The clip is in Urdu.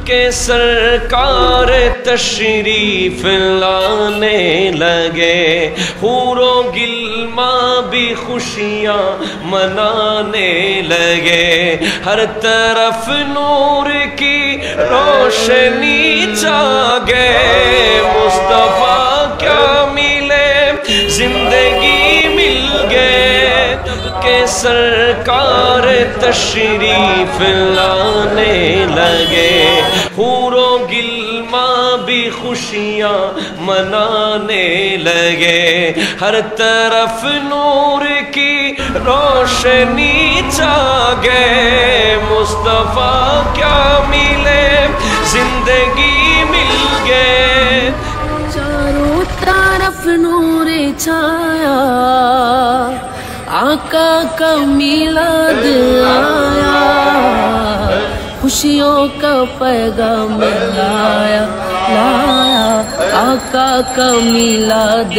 کہ سرکار تشریف لانے لگے، حور و غلمان بھی خوشیاں منانے لگے، ہر طرف نور کی روشنی جاگے، مصطفیٰ کیا ملے زندگی مل گئے کہ سرکار تشریف لانے لگے، حور و غلمان بھی خوشیاں منانے لگے، ہر طرف نور کی روشنی جاگے، مصطفیٰ کیا ملے زندگی مل گئے، چاروں طرف نور چھایا، آقا کا میلاد آیا، خوشیوں کا پیغام لایا آقا کا میلاد۔